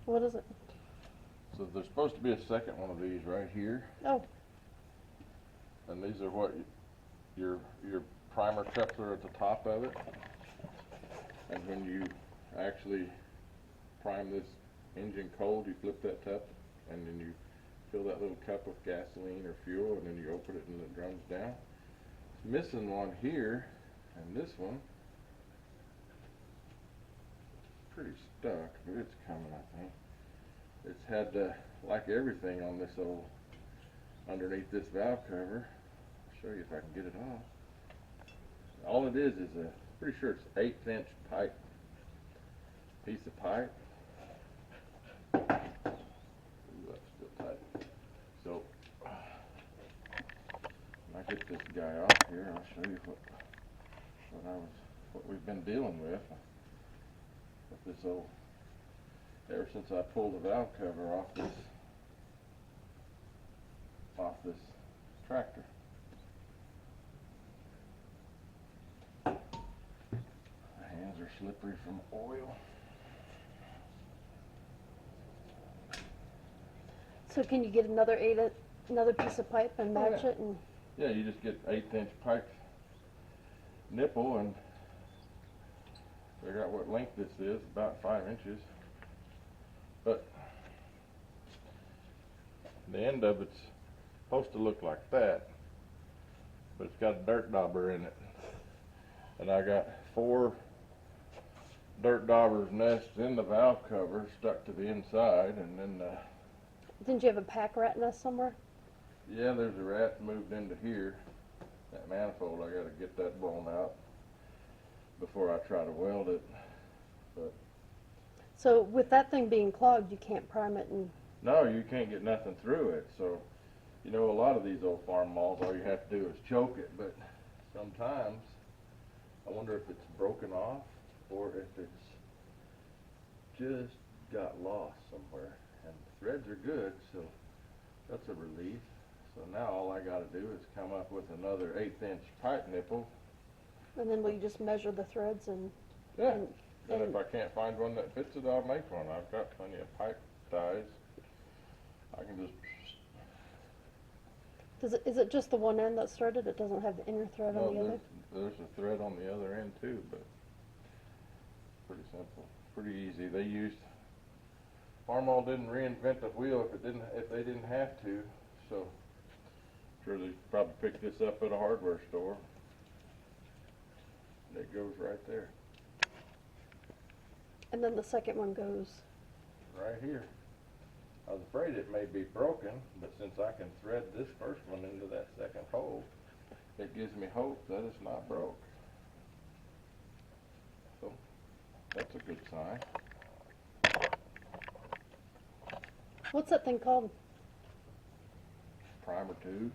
What is it? So there's supposed to be a second one of these right here. Oh. And these are what your primer cups are at the top of it. And when you actually prime this engine cold, you flip that top and then you fill that little cup with gasoline or fuel, and then you open it and it runs down. It's missing one here, and this one pretty stuck, but it's coming, I think. It's had like everything on this old underneath this valve cover. I'll show you if I can get it off. All it is a pretty sure it's 1/8 inch pipe, piece of pipe. Ooh, that's still tight. So when I get this guy off here, I'll show you what we've been dealing with this old, ever since I pulled the valve cover off this tractor. The hands are slippery from oil. So can you get another piece of pipe and match it? And yeah, you just get 1/8 inch pipe nipple and figure out what length this is, about 5 inches. But the end of it's supposed to look like that, but it's got a dirt dauber in it. And I got 4 dirt daubers nests in the valve cover stuck to the inside, and then didn't you have a pack rat nest somewhere? yeah, there's a rat moved into here. That manifold, I gotta get that blown out before I try to weld it. But So with that thing being clogged, you can't prime it and... no, you can't get nothing through it. So, you know, a lot of these old farm malls, all you have to do is choke it. But sometimes, I wonder if it's broken off or if it's just got lost somewhere. And the threads are good, so that's a relief. So now all I gotta do is come up with another 1/8 inch pipe nipple. And then will you just measure the threads and... Yeah. And if I can't find one that fits it, I'll make one. I've got plenty of pipe ties. I can just... Is it just the one end that's threaded? It doesn't have the inner thread on the other? There's a thread on the other end too, but pretty simple, pretty easy. They used... Farmall didn't reinvent the wheel if they didn't have to, so I'm sure they probably picked this up at a hardware store. And it goes right there. And then the second one goes... right here. I was afraid it may be broken, but since I can thread this first one into that second hole, it gives me hope that it's not broke. So that's a good sign. What's that thing called? Primer tube.